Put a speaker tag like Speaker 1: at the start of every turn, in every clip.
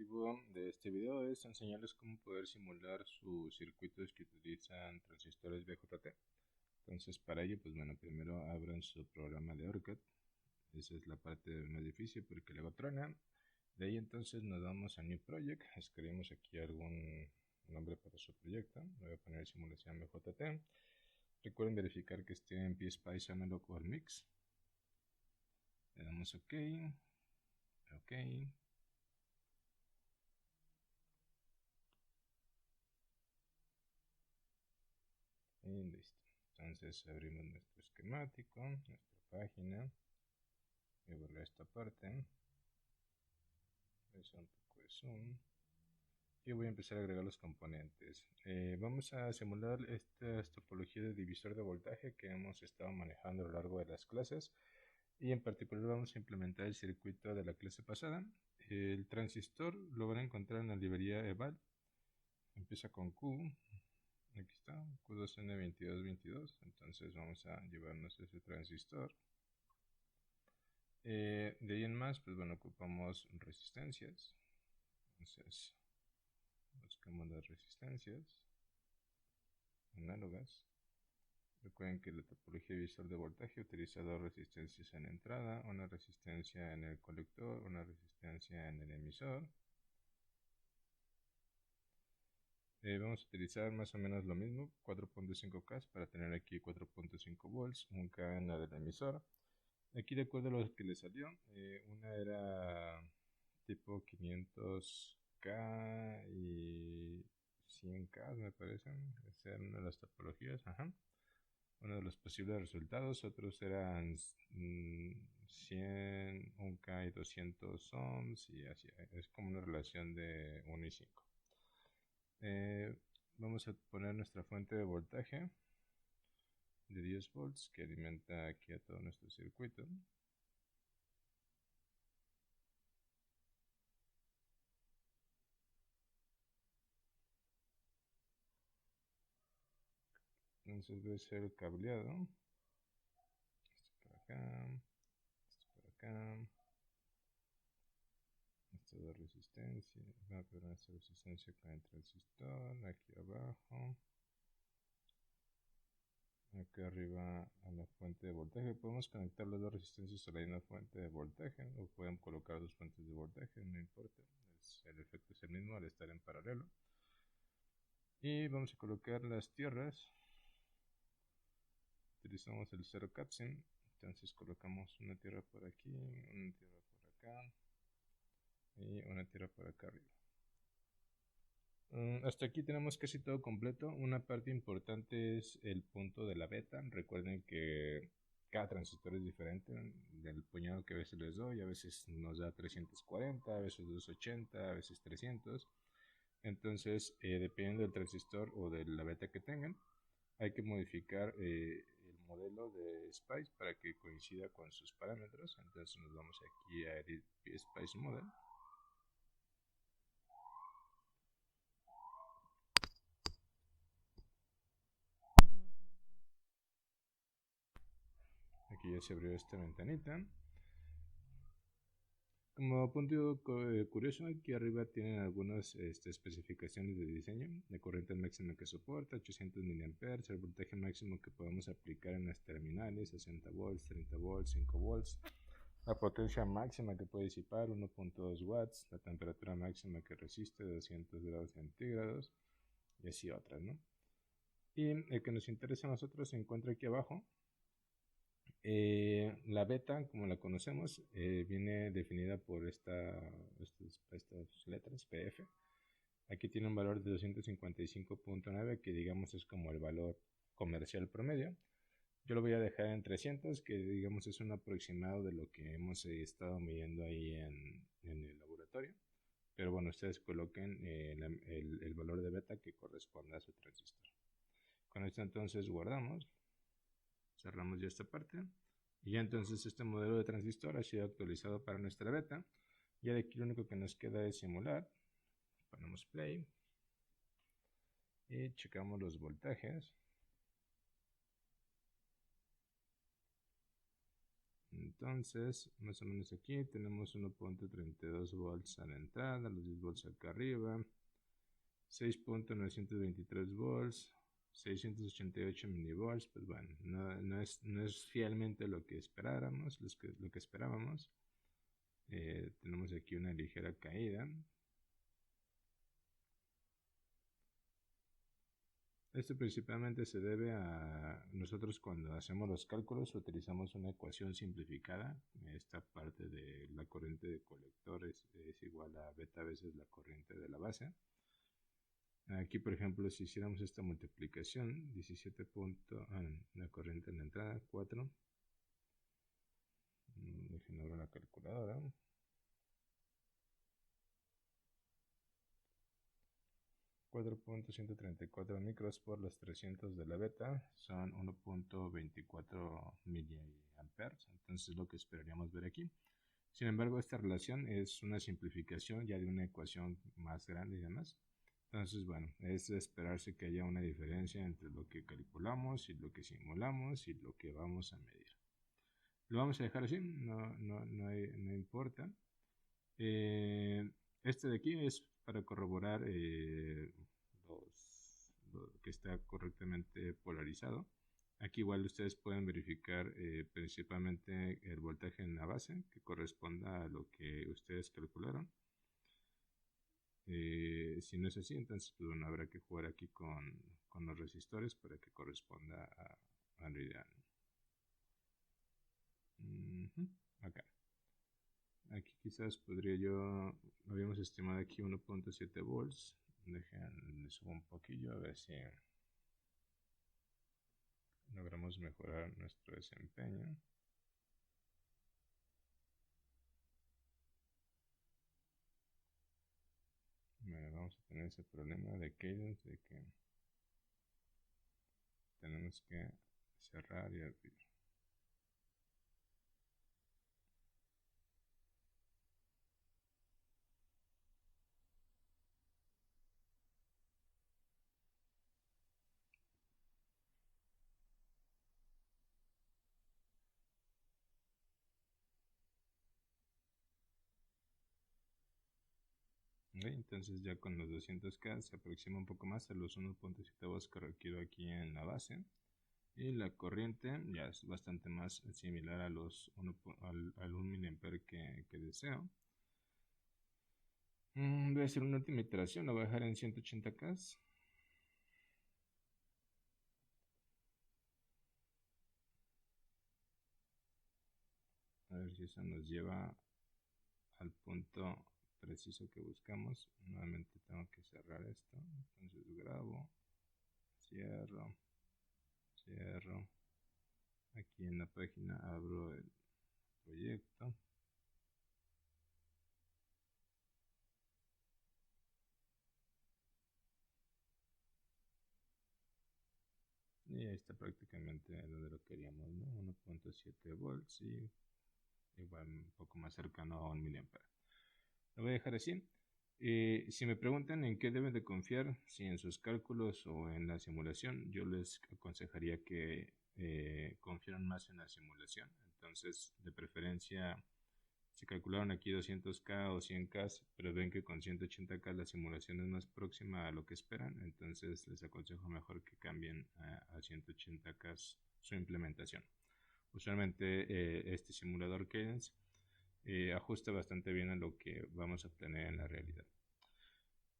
Speaker 1: objetivo de este video es enseñarles cómo poder simular sus circuitos que utilizan transistores BJT. Entonces, para ello, pues bueno, primero abran su programa de OrCAD. Esa es la parte más difícil porque luego truena. De ahí entonces nos vamos a New Project, escribimos aquí algún nombre para su proyecto. Voy a poner simulación BJT. Recuerden verificar que esté en PSpice Analog or Mix. Le damos OK. OK. Y listo. Entonces abrimos nuestro esquemático, nuestra página. Voy a borrar esta parte. Voy a hacer un poco de zoom. Y voy a empezar a agregar los componentes. Vamos a simular esta topología de divisor de voltaje que hemos estado manejando a lo largo de las clases. Y en particular vamos a implementar el circuito de la clase pasada. El transistor lo van a encontrar en la librería eval. Empieza con Q. Aquí está, Q2N2222. Entonces vamos a llevarnos ese transistor. De ahí en más, pues bueno, ocupamos resistencias. Entonces buscamos las resistencias análogas. Recuerden que la topología de divisor de voltaje utiliza dos resistencias en entrada, una resistencia en el colector, una resistencia en el emisor. Vamos a utilizar más o menos lo mismo, 4.5K para tener aquí 4.5 volts, 1K en la del emisor. Aquí de acuerdo a lo que le salió, una era tipo 500K y 100K me parecen, esa era una de las topologías, uno de los posibles resultados. Otros eran 100, 1K y 200 ohms y así, es como una relación de 1 y 5. Vamos a poner nuestra fuente de voltaje de 10 volts que alimenta aquí a todo nuestro circuito. Entonces voy a hacer el cableado. Esto por acá, esto por acá. Estas dos resistencias. Voy a poner esta resistencia con el transistor aquí abajo. Acá arriba a la fuente de voltaje. Podemos conectar las dos resistencias a la misma fuente de voltaje o podemos colocar dos fuentes de voltaje, no importa. El efecto es el mismo al estar en paralelo. Y vamos a colocar las tierras. Utilizamos el zero capsing. Entonces colocamos una tierra por aquí, una tierra por acá y una tierra por acá arriba. Hasta aquí tenemos casi todo completo. Una parte importante es el punto de la beta. Recuerden que cada transistor es diferente del puñado que a veces les doy. A veces nos da 340, a veces 280, a veces 300. Entonces, dependiendo del transistor o de la beta que tengan, hay que modificar el modelo de Spice para que coincida con sus parámetros. Entonces nos vamos aquí a Edit Spice Model. Aquí ya se abrió esta ventanita. Como punto curioso, aquí arriba tienen algunas especificaciones de diseño. La corriente máxima que soporta, 800 mA, el voltaje máximo que podemos aplicar en las terminales, 60 volts, 30 volts, 5 volts. La potencia máxima que puede disipar, 1.2 watts. La temperatura máxima que resiste, 200 grados centígrados. Y así otras, ¿no? Y el que nos interesa a nosotros se encuentra aquí abajo. La beta, como la conocemos, viene definida por estas letras PF. Aquí tiene un valor de 255.9, que digamos es como el valor comercial promedio. Yo lo voy a dejar en 300, que digamos es un aproximado de lo que hemos estado midiendo ahí en el laboratorio. Pero bueno, ustedes coloquen el valor de beta que corresponda a su transistor. Con esto entonces guardamos. Cerramos ya esta parte y ya entonces este modelo de transistor ha sido actualizado para nuestra beta. Ya de aquí lo único que nos queda es simular. Ponemos play y checamos los voltajes. Entonces, más o menos aquí tenemos 1.32 volts a la entrada, los 10 volts acá arriba, 6.923 volts, 688 milivolts. Pues bueno, no es fielmente lo que esperáramos, lo que esperábamos. Tenemos aquí una ligera caída. Esto principalmente se debe a nosotros cuando hacemos los cálculos utilizamos una ecuación simplificada. Esta parte de la corriente de colectores es igual a beta veces la corriente de la base. Aquí, por ejemplo, si hiciéramos esta multiplicación, 17 la corriente en la entrada, 4. Dejen abrir la calculadora. 4.134 micros por los 300 de la beta son 1.24 miliamperes, entonces es lo que esperaríamos ver aquí. Sin embargo, esta relación es una simplificación ya de una ecuación más grande y demás. Entonces, bueno, es de esperarse que haya una diferencia entre lo que calculamos y lo que simulamos y lo que vamos a medir. Lo vamos a dejar así, no importa. Este de aquí es para corroborar que está correctamente polarizado. Aquí igual ustedes pueden verificar principalmente el voltaje en la base que corresponda a lo que ustedes calcularon. Si no es así, entonces pues, bueno, habrá que jugar aquí con los resistores para que corresponda a lo ideal. Acá. Aquí quizás podría yo, habíamos estimado aquí 1.7 volts. Dejen, le subo un poquillo a ver si logramos mejorar nuestro desempeño. Bueno, vamos a tener ese problema de cadence, de que tenemos que cerrar y abrir. Entonces ya con los 200K se aproxima un poco más a los 1.7 volts que requiero aquí en la base. Y la corriente ya es bastante más similar a los al 1 mA que deseo. Voy a hacer una última iteración, la voy a dejar en 180K. A ver si eso nos lleva al punto preciso que buscamos. Nuevamente tengo que cerrar esto. Entonces grabo, cierro, cierro. Aquí en la página abro el proyecto. Y ahí está prácticamente donde lo queríamos, ¿no? 1.7 volts y igual un poco más cercano a 1 mA. Lo voy a dejar así. Si me preguntan en qué deben de confiar, si en sus cálculos o en la simulación, yo les aconsejaría que confieran más en la simulación. Entonces, de preferencia, si calcularon aquí 200K o 100K, pero ven que con 180K la simulación es más próxima a lo que esperan, entonces les aconsejo mejor que cambien a 180K su implementación. Usualmente este simulador Cadence ajusta bastante bien a lo que vamos a obtener en la realidad.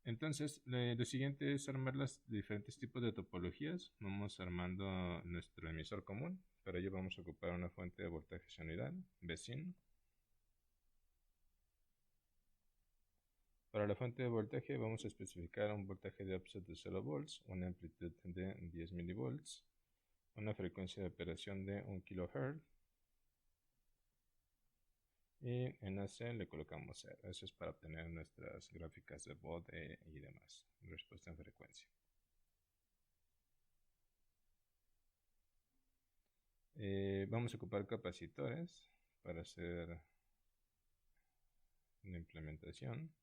Speaker 1: Entonces, lo siguiente es armar los diferentes tipos de topologías. Vamos armando nuestro emisor común. Para ello vamos a ocupar una fuente de voltaje sinusoidal, vecino. Para la fuente de voltaje vamos a especificar un voltaje de offset de 0 volts, una amplitud de 10 milivolts, una frecuencia de operación de 1 kHz y en AC le colocamos 0. Eso es para obtener nuestras gráficas de bode y demás, respuesta en frecuencia. Vamos a ocupar capacitores para hacer una implementación.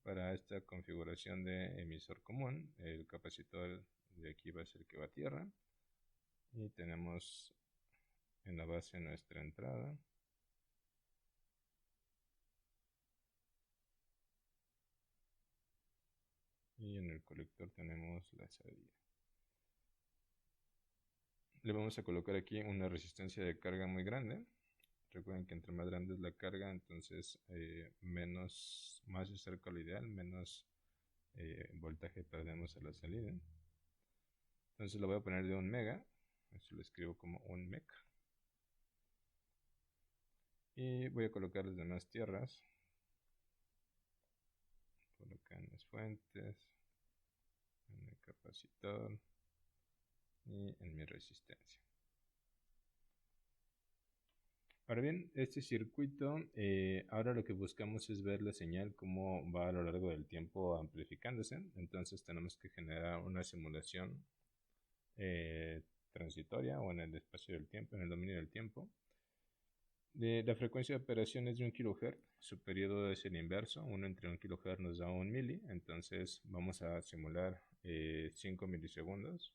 Speaker 1: Para esta configuración de emisor común, el capacitor de aquí va a ser el que va a tierra. Y tenemos en la base nuestra entrada. Y en el colector tenemos la salida. Le vamos a colocar aquí una resistencia de carga muy grande. Recuerden que entre más grande es la carga, entonces más se acerca lo ideal, menos voltaje perdemos a la salida. Entonces lo voy a poner de 1 mega, eso lo escribo como 1 mec. Y voy a colocar las demás tierras. Colocar en las fuentes, en el capacitor y en mi resistencia. Ahora bien, este circuito, ahora lo que buscamos es ver la señal cómo va a lo largo del tiempo amplificándose. Entonces tenemos que generar una simulación transitoria o en el espacio del tiempo, en el dominio del tiempo. La frecuencia de operación es de 1 kHz, su periodo es el inverso, 1 entre 1 kHz nos da 1 mili, entonces vamos a simular 5 milisegundos.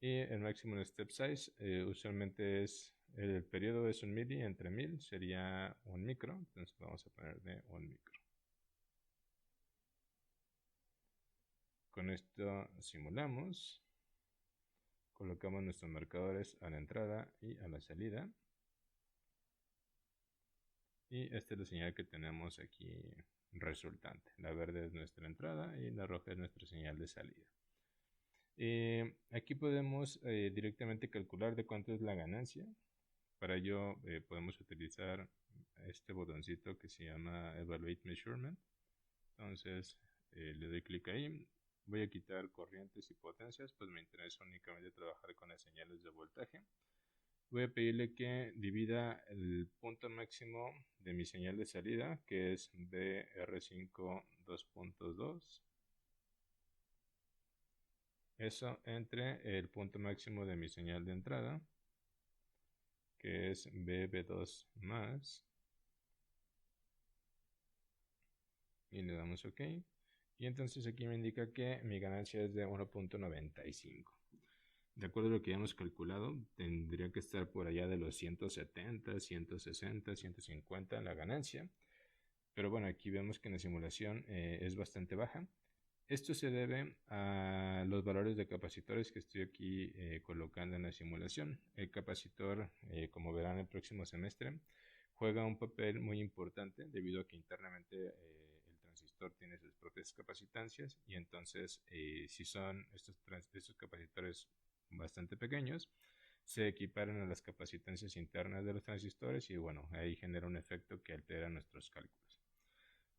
Speaker 1: Y el máximo step size usualmente el periodo es 1 mili, entre 1000 sería 1 micro, entonces vamos a poner de 1 micro. Con esto simulamos, colocamos nuestros marcadores a la entrada y a la salida. Y esta es la señal que tenemos aquí resultante. La verde es nuestra entrada y la roja es nuestra señal de salida. Aquí podemos directamente calcular de cuánto es la ganancia. Para ello podemos utilizar este botoncito que se llama Evaluate Measurement. Entonces le doy clic ahí. Voy a quitar corrientes y potencias, pues me interesa únicamente trabajar con las señales de voltaje. Voy a pedirle que divida el punto máximo de mi señal de salida, que es BR5 2.2. Eso entre el punto máximo de mi señal de entrada, que es BB2 más. Y le damos OK. Y entonces aquí me indica que mi ganancia es de 1.95. De acuerdo a lo que ya hemos calculado, tendría que estar por allá de los 170, 160, 150 la ganancia. Pero bueno, aquí vemos que en la simulación es bastante baja. Esto se debe a los valores de capacitores que estoy aquí colocando en la simulación. El capacitor, como verán el próximo semestre, juega un papel muy importante debido a que internamente el transistor tiene sus propias capacitancias y entonces si son estos capacitores bastante pequeños, se equiparan a las capacitancias internas de los transistores y bueno, ahí genera un efecto que altera nuestros cálculos.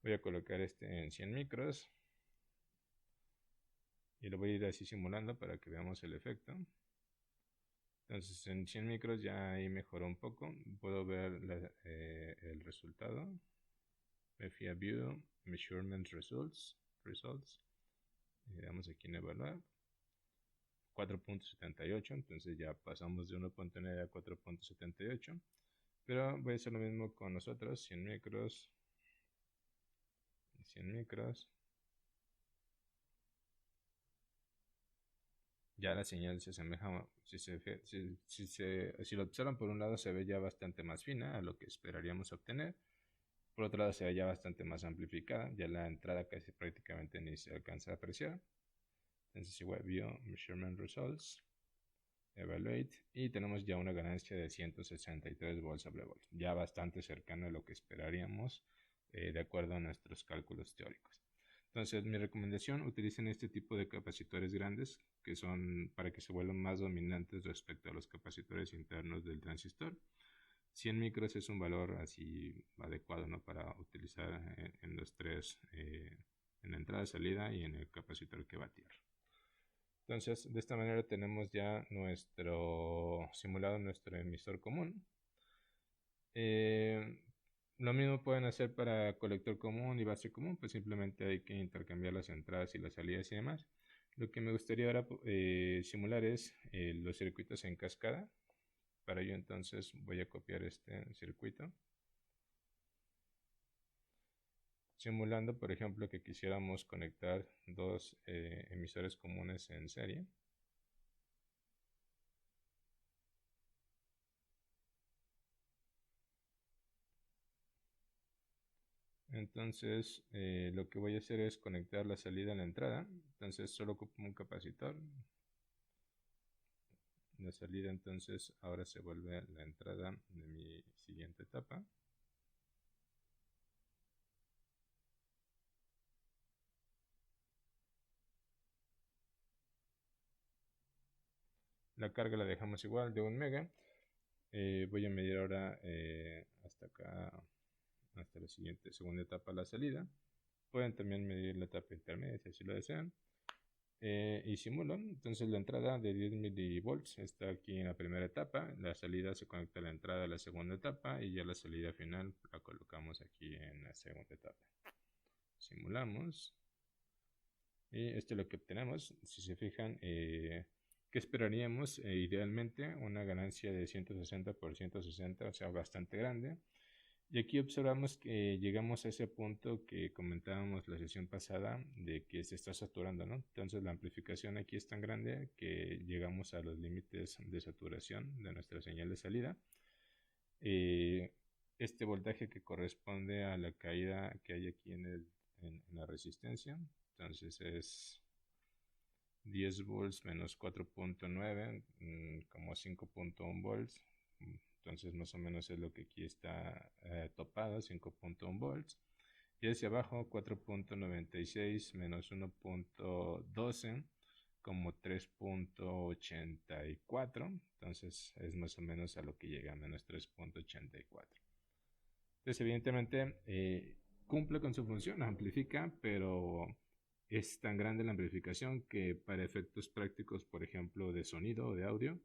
Speaker 1: Voy a colocar este en 100 micros y lo voy a ir así simulando para que veamos el efecto. Entonces en 100 micros ya ahí mejoró un poco, puedo ver el resultado. Me fui a View, Measurement Results, y le damos aquí en evaluar. 4.78, entonces ya pasamos de 1.9 a 4.78, pero voy a hacer lo mismo con nosotros, 100 micros, 100 micros. Ya la señal se asemeja, si lo observan por un lado se ve ya bastante más fina a lo que esperaríamos obtener, por otro lado se ve ya bastante más amplificada, ya la entrada casi prácticamente ni se alcanza a apreciar. Entonces igual View, Measurement Results, Evaluate, y tenemos ya una ganancia de 163 volts sobre volt, ya bastante cercano a lo que esperaríamos de acuerdo a nuestros cálculos teóricos. Entonces mi recomendación, utilicen este tipo de capacitores grandes que son para que se vuelvan más dominantes respecto a los capacitores internos del transistor. 100 micros es un valor así adecuado, ¿no?, para utilizar en los tres, en la entrada, salida y en el capacitor que va a tierra. Entonces de esta manera tenemos ya nuestro simulado, nuestro emisor común. Lo mismo pueden hacer para colector común y base común, pues simplemente hay que intercambiar las entradas y las salidas y demás. Lo que me gustaría ahora simular es los circuitos en cascada. Para ello entonces voy a copiar este circuito. Simulando, por ejemplo, que quisiéramos conectar dos emisores comunes en serie. Entonces, lo que voy a hacer es conectar la salida a la entrada. Entonces, solo ocupo un capacitor. La salida entonces ahora se vuelve la entrada de mi siguiente etapa. La carga la dejamos igual de 1 mega. Voy a medir ahora hasta acá, hasta la siguiente segunda etapa, la salida. Pueden también medir la etapa intermedia si así lo desean. Y simulo. Entonces la entrada de 10 milivolts está aquí en la primera etapa. La salida se conecta a la entrada de la segunda etapa. Y ya la salida final la colocamos aquí en la segunda etapa. Simulamos. Y esto es lo que obtenemos. Si se fijan, ¿qué esperaríamos? Idealmente una ganancia de 160 por 160, o sea, bastante grande. Y aquí observamos que llegamos a ese punto que comentábamos la sesión pasada de que se está saturando, ¿no? Entonces la amplificación aquí es tan grande que llegamos a los límites de saturación de nuestra señal de salida. Este voltaje que corresponde a la caída que hay aquí en la resistencia, entonces es 10 volts menos 4.9, como 5.1 volts. Entonces más o menos es lo que aquí está topado, 5.1 volts. Y hacia abajo 4.96 menos 1.12 como 3.84. Entonces es más o menos a lo que llega, menos 3.84. Entonces evidentemente cumple con su función, amplifica, pero es tan grande la amplificación que para efectos prácticos, por ejemplo, de sonido o de audio,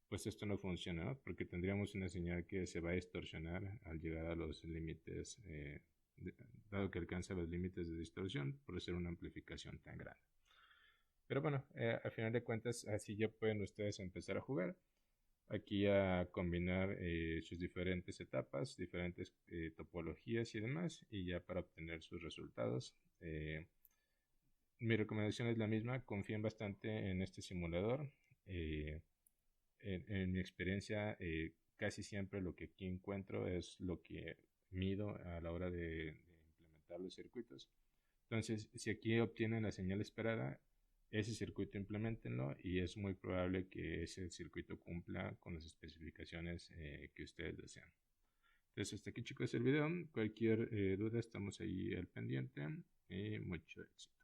Speaker 1: pues esto no funciona, ¿no? Porque tendríamos una señal que se va a distorsionar al llegar a los límites, dado que alcanza los límites de distorsión por ser una amplificación tan grande. Pero bueno, al final de cuentas, así ya pueden ustedes empezar a jugar. Aquí a combinar sus diferentes etapas, diferentes topologías y demás, y ya para obtener sus resultados. Mi recomendación es la misma, confíen bastante en este simulador. En mi experiencia, casi siempre lo que aquí encuentro es lo que mido a la hora de implementar los circuitos. Entonces, si aquí obtienen la señal esperada, ese circuito implementenlo y es muy probable que ese circuito cumpla con las especificaciones que ustedes desean. Entonces, hasta aquí, chicos, el video. Cualquier duda, estamos ahí al pendiente y mucho éxito.